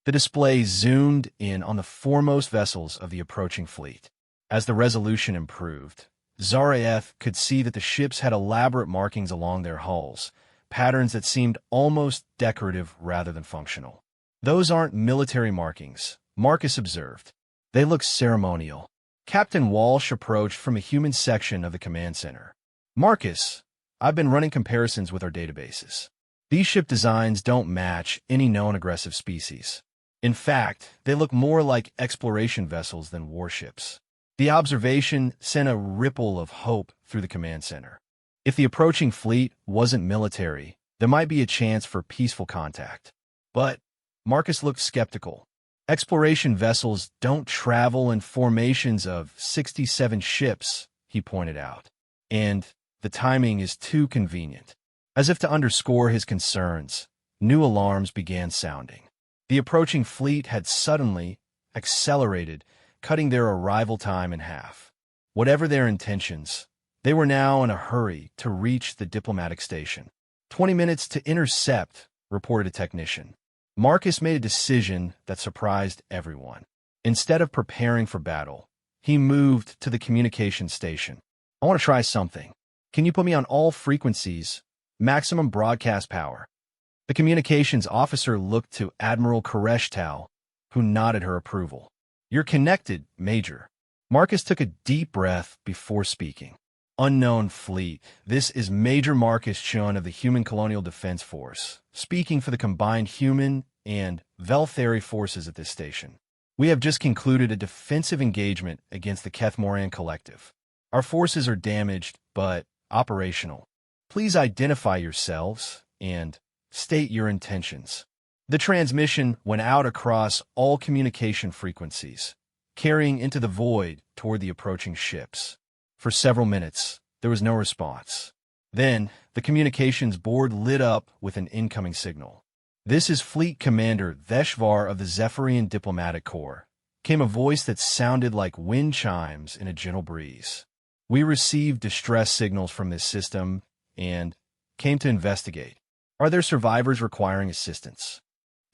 The display zoomed in on the foremost vessels of the approaching fleet. As the resolution improved, Zaraeth could see that the ships had elaborate markings along their hulls, patterns that seemed almost decorative rather than functional. Those aren't military markings, Marcus observed. They look ceremonial. Captain Walsh approached from a human section of the command center. Marcus, I've been running comparisons with our databases. These ship designs don't match any known aggressive species. In fact, they look more like exploration vessels than warships. The observation sent a ripple of hope through the command center. If the approaching fleet wasn't military, there might be a chance for peaceful contact. But Marcus looked skeptical. Exploration vessels don't travel in formations of 67 ships, he pointed out. And the timing is too convenient. As if to underscore his concerns, new alarms began sounding. The approaching fleet had suddenly accelerated, cutting their arrival time in half. Whatever their intentions, they were now in a hurry to reach the diplomatic station. 20 minutes to intercept, reported a technician. Marcus made a decision that surprised everyone. Instead of preparing for battle, he moved to the communication station. I want to try something. Can you put me on all frequencies? Maximum broadcast power. The communications officer looked to Admiral Koreshtal, who nodded her approval. You're connected, Major. Marcus took a deep breath before speaking. Unknown fleet. This is Major Marcus Chun of the Human Colonial Defense Force, speaking for the combined human and Velthari forces at this station. We have just concluded a defensive engagement against the Kethmoran Collective. Our forces are damaged, but operational. Please identify yourselves and state your intentions. The transmission went out across all communication frequencies, carrying into the void toward the approaching ships. For several minutes, there was no response. Then, the communications board lit up with an incoming signal. This is Fleet Commander Veshvar of the Zephyrian Diplomatic Corps, came a voice that sounded like wind chimes in a gentle breeze. We received distress signals from this system and came to investigate. Are there survivors requiring assistance?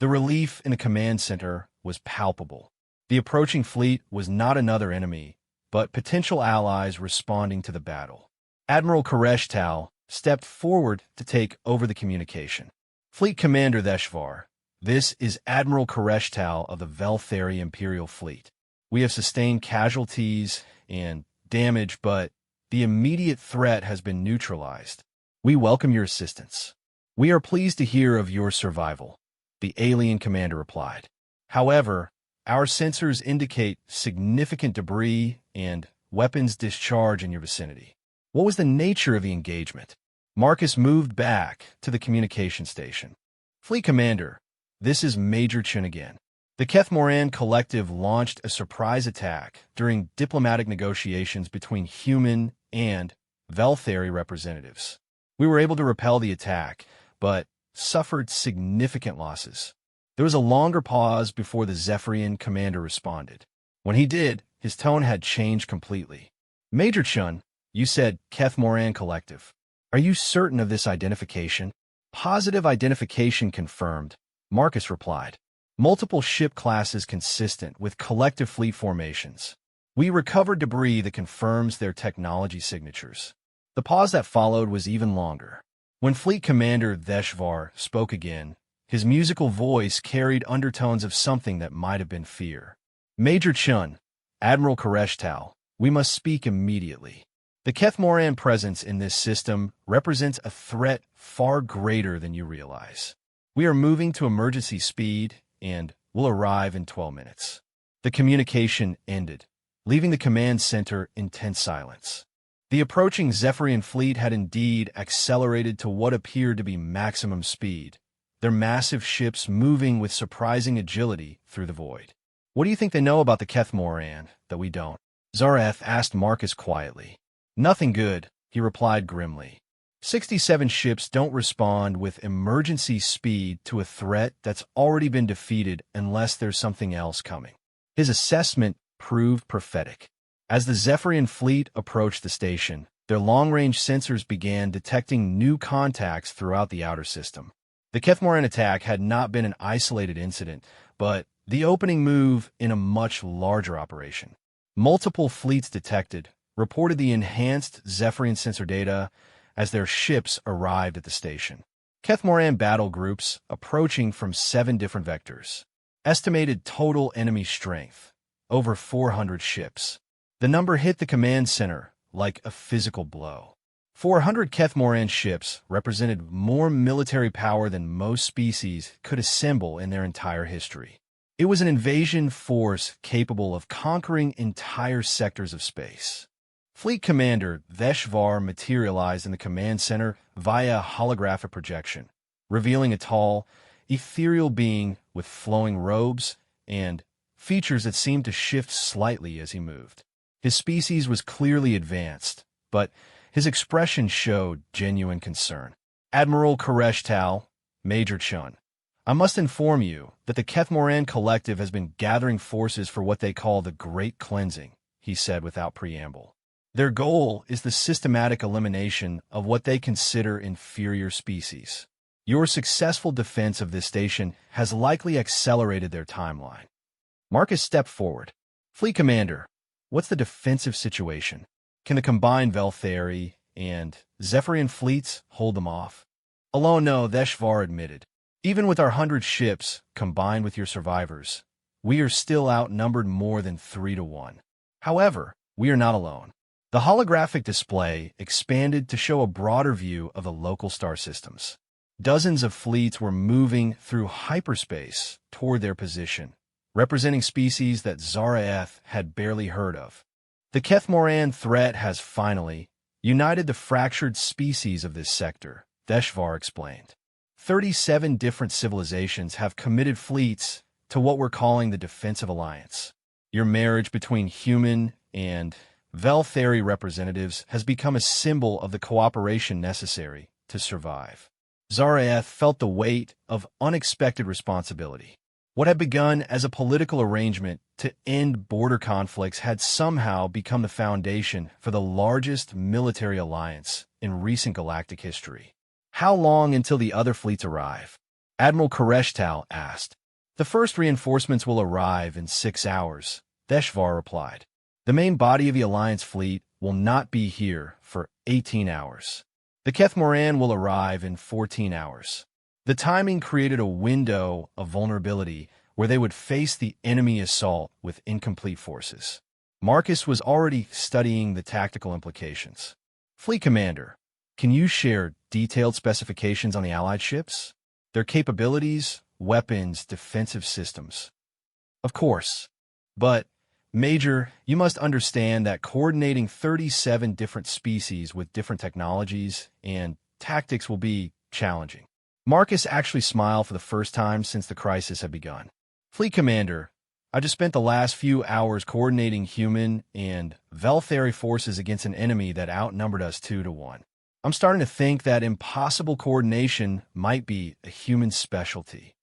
The relief in the command center was palpable. The approaching fleet was not another enemy, but potential allies responding to the battle. Admiral Koreshtal stepped forward to take over the communication. Fleet Commander Veshvar, this is Admiral Koreshtal of the Velthari Imperial Fleet. We have sustained casualties and damage, but the immediate threat has been neutralized. We welcome your assistance. We are pleased to hear of your survival, the alien commander replied. However, our sensors indicate significant debris and weapons discharge in your vicinity. What was the nature of the engagement? Marcus moved back to the communication station. Fleet Commander, this is Major Chun again. The Kethmoran Collective launched a surprise attack during diplomatic negotiations between human and Velthari representatives. We were able to repel the attack, but suffered significant losses. There was a longer pause before the Zephyrian commander responded. When he did, his tone had changed completely. Major Chun, you said Kethmoran Collective. Are you certain of this identification? Positive identification confirmed, Marcus replied. Multiple ship classes consistent with collective fleet formations. We recovered debris that confirms their technology signatures. The pause that followed was even longer. When Fleet Commander Veshvar spoke again, his musical voice carried undertones of something that might have been fear. Major Chun, Admiral Koreshtal, we must speak immediately. The Kethmoran presence in this system represents a threat far greater than you realize. We are moving to emergency speed and will arrive in 12 minutes. The communication ended, leaving the command center in tense silence. The approaching Zephyrian fleet had indeed accelerated to what appeared to be maximum speed, their massive ships moving with surprising agility through the void. "What do you think they know about the Kethmoran that we don't?" Zareth asked Marcus quietly. "Nothing good," he replied grimly. 67 ships don't respond with emergency speed to a threat that's already been defeated unless there's something else coming. His assessment proved prophetic. As the Zephyrian fleet approached the station, their long-range sensors began detecting new contacts throughout the outer system. The Kethmoran attack had not been an isolated incident, but the opening move in a much larger operation. Multiple fleets detected, reported the enhanced Zephyrian sensor data as their ships arrived at the station. Kethmoran battle groups approaching from 7 different vectors. Estimated total enemy strength, over 400 ships. The number hit the command center like a physical blow. 400 Kethmoran ships represented more military power than most species could assemble in their entire history. It was an invasion force capable of conquering entire sectors of space. Fleet Commander Veshvar materialized in the command center via holographic projection, revealing a tall, ethereal being with flowing robes and features that seemed to shift slightly as he moved. His species was clearly advanced, but his expression showed genuine concern. "Admiral Koreshtal, Major Chun, I must inform you that the Kethmoran Collective has been gathering forces for what they call the Great Cleansing," he said without preamble. "Their goal is the systematic elimination of what they consider inferior species. Your successful defense of this station has likely accelerated their timeline." Marcus stepped forward. "Fleet Commander, what's the defensive situation? Can the combined Velthari and Zephyrian fleets hold them off?" "Alone, no," Veshvar admitted. "Even with our 100 ships, combined with your survivors, we are still outnumbered more than 3 to 1. However, we are not alone." The holographic display expanded to show a broader view of the local star systems. Dozens of fleets were moving through hyperspace toward their position, representing species that Zaraeth had barely heard of. "The Kethmoran threat has finally united the fractured species of this sector," Veshvar explained. 37 different civilizations have committed fleets to what we're calling the Defensive Alliance. Your marriage between human and Velthari representatives has become a symbol of the cooperation necessary to survive. Zaraeth felt the weight of unexpected responsibility. What had begun as a political arrangement to end border conflicts had somehow become the foundation for the largest military alliance in recent galactic history. "How long until the other fleets arrive?" Admiral Koreshtal asked. "The first reinforcements will arrive in 6 hours," Veshvar replied. "The main body of the Alliance fleet will not be here for 18 hours. The Kethmoran will arrive in 14 hours. The timing created a window of vulnerability where they would face the enemy assault with incomplete forces. Marcus was already studying the tactical implications. "Fleet Commander, can you share detailed specifications on the Allied ships? Their capabilities, weapons, defensive systems?" "Of course. But Major, you must understand that coordinating 37 different species with different technologies and tactics will be challenging." Marcus actually smiled for the first time since the crisis had begun. "Fleet Commander, I just spent the last few hours coordinating human and Velthari forces against an enemy that outnumbered us 2 to 1. I'm starting to think that impossible coordination might be a human specialty."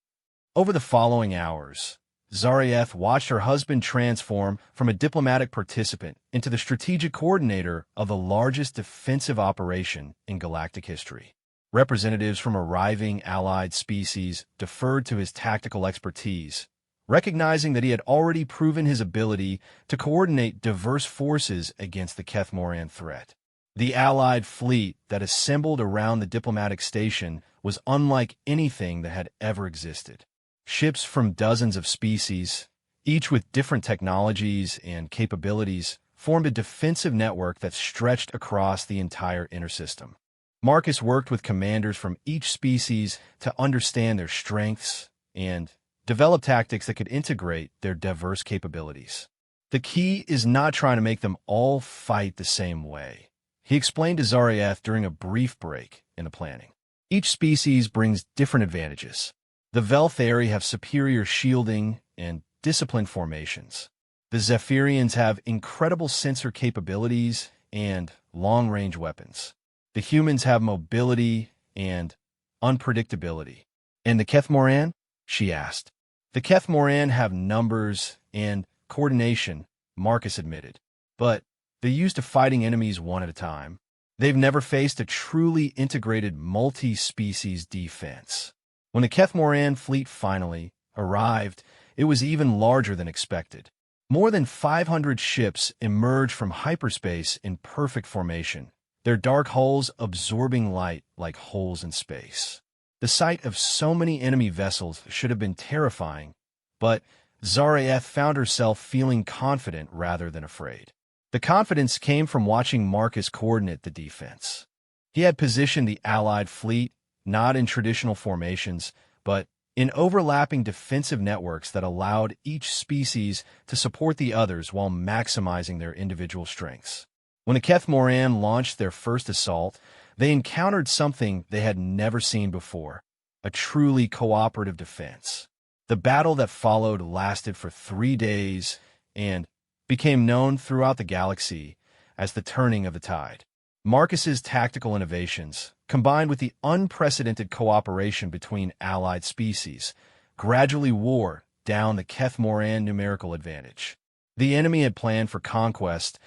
Over the following hours, Zaraeth watched her husband transform from a diplomatic participant into the strategic coordinator of the largest defensive operation in galactic history. Representatives from arriving allied species deferred to his tactical expertise, recognizing that he had already proven his ability to coordinate diverse forces against the Kethmoran threat. The allied fleet that assembled around the diplomatic station was unlike anything that had ever existed. Ships from dozens of species, each with different technologies and capabilities, formed a defensive network that stretched across the entire inner system. Marcus worked with commanders from each species to understand their strengths and develop tactics that could integrate their diverse capabilities. "The key is not trying to make them all fight the same way," he explained to Zaraeth during a brief break in the planning. Each species brings different advantages. The Velthari have superior shielding and disciplined formations. The Zephyrians have incredible sensor capabilities and long-range weapons. The humans have mobility and unpredictability. And the Kethmoran? She asked. The Kethmoran have numbers and coordination, Marcus admitted. But they're used to fighting enemies one at a time. They've never faced a truly integrated multi-species defense. When the Kethmoran fleet finally arrived, it was even larger than expected. More than 500 ships emerged from hyperspace in perfect formation, their dark hulls absorbing light like holes in space. The sight of so many enemy vessels should have been terrifying, but Zaraeth found herself feeling confident rather than afraid. The confidence came from watching Marcus coordinate the defense. He had positioned the Allied fleet not in traditional formations, but in overlapping defensive networks that allowed each species to support the others while maximizing their individual strengths. When the Kethmoran launched their first assault, they encountered something they had never seen before, a truly cooperative defense. The battle that followed lasted for 3 days and became known throughout the galaxy as the Turning of the Tide. Marcus's tactical innovations, combined with the unprecedented cooperation between allied species, gradually wore down the Kethmoran numerical advantage. The enemy had planned for conquest,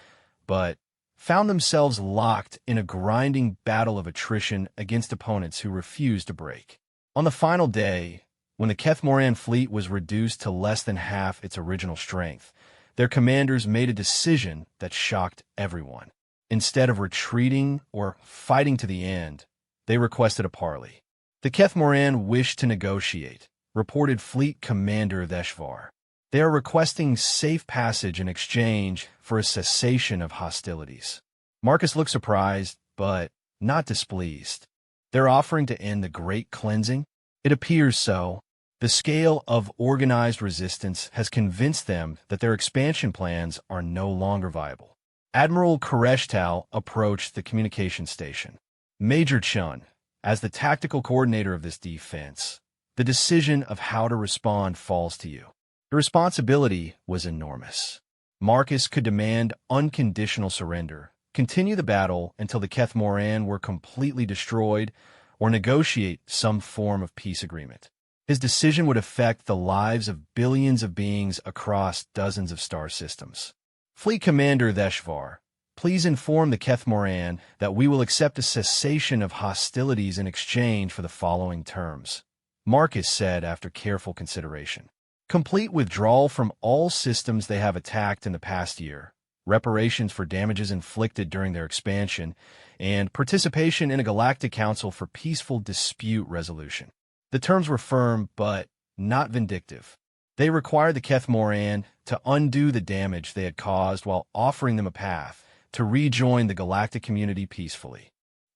but found themselves locked in a grinding battle of attrition against opponents who refused to break. On the final day, when the Kethmoran fleet was reduced to less than half its original strength, their commanders made a decision that shocked everyone. Instead of retreating or fighting to the end, they requested a parley. The Kethmoran wished to negotiate, reported Fleet Commander Theshvar. They are requesting safe passage in exchange for a cessation of hostilities. Marcus looked surprised, but not displeased. They're offering to end the Great Cleansing? It appears so. The scale of organized resistance has convinced them that their expansion plans are no longer viable. Admiral Koreshtal approached the communication station. Major Chun, as the tactical coordinator of this defense, the decision of how to respond falls to you. The responsibility was enormous. Marcus could demand unconditional surrender, continue the battle until the Kethmoran were completely destroyed, or negotiate some form of peace agreement. His decision would affect the lives of billions of beings across dozens of star systems. Fleet Commander Theshvar, please inform the Kethmoran that we will accept a cessation of hostilities in exchange for the following terms, Marcus said after careful consideration. Complete withdrawal from all systems they have attacked in the past year, reparations for damages inflicted during their expansion, and participation in a galactic council for peaceful dispute resolution. The terms were firm, but not vindictive. They required the Kethmoran to undo the damage they had caused while offering them a path to rejoin the galactic community peacefully.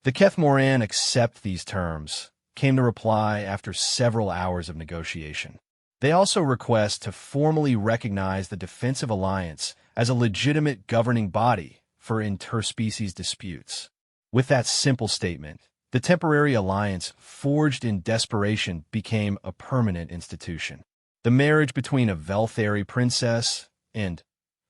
The Kethmoran accept these terms, came to reply after several hours of negotiation. They also request to formally recognize the Defensive Alliance as a legitimate governing body for interspecies disputes. With that simple statement, the temporary alliance forged in desperation became a permanent institution. The marriage between a Velthari princess and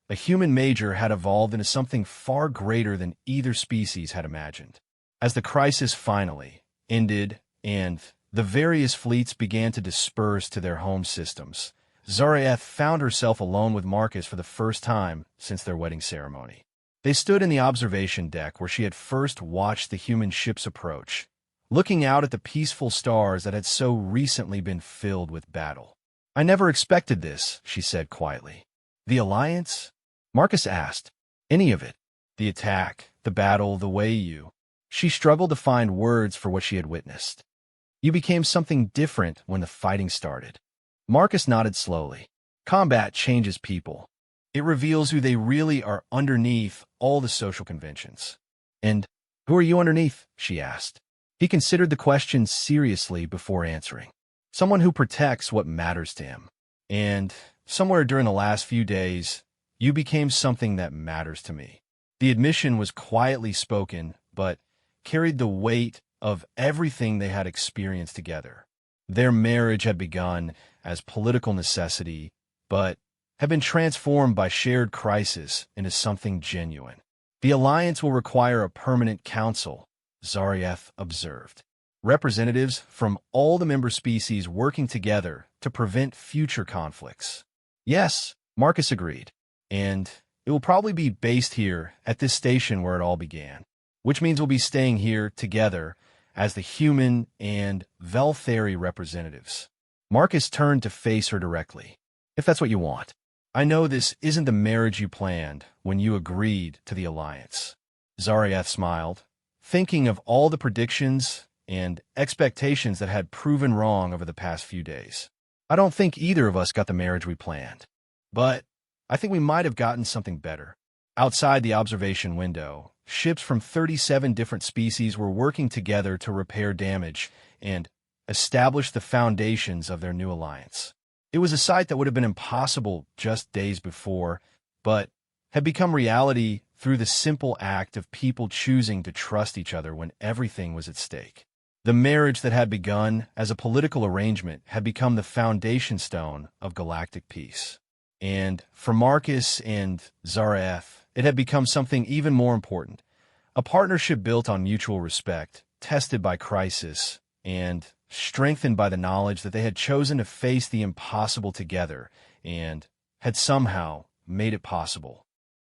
a human major had evolved into something far greater than either species had imagined. As the crisis finally ended and the various fleets began to disperse to their home systems, Zaraeth found herself alone with Marcus for the first time since their wedding ceremony. They stood in the observation deck where she had first watched the human ships approach, looking out at the peaceful stars that had so recently been filled with battle. I never expected this, she said quietly. The alliance? Marcus asked. Any of it. The attack, the battle, the way you. She struggled to find words for what she had witnessed. You became something different when the fighting started. Marcus nodded slowly. Combat changes people. It reveals who they really are underneath all the social conventions. And who are you underneath? She asked. He considered the question seriously before answering. Someone who protects what matters to him. And somewhere during the last few days, you became something that matters to me. The admission was quietly spoken, but carried the weight of everything they had experienced together. Their marriage had begun as political necessity, but had been transformed by shared crisis into something genuine. The alliance will require a permanent council, Zarieth observed. Representatives from all the member species working together to prevent future conflicts. Yes, Marcus agreed. And it will probably be based here at this station where it all began, which means we'll be staying here together as the human and Veltheri representatives. Marcus turned to face her directly. If that's what you want. I know this isn't the marriage you planned when you agreed to the alliance. Zarieth smiled, thinking of all the predictions and expectations that had proven wrong over the past few days. I don't think either of us got the marriage we planned, but I think we might have gotten something better. Outside the observation window, ships from 37 different species were working together to repair damage and establish the foundations of their new alliance. It was a sight that would have been impossible just days before, but had become reality through the simple act of people choosing to trust each other when everything was at stake. The marriage that had begun as a political arrangement had become the foundation stone of galactic peace. And for Marcus and Zarieth, it had become something even more important, a partnership built on mutual respect, tested by crisis, and strengthened by the knowledge that they had chosen to face the impossible together and had somehow made it possible.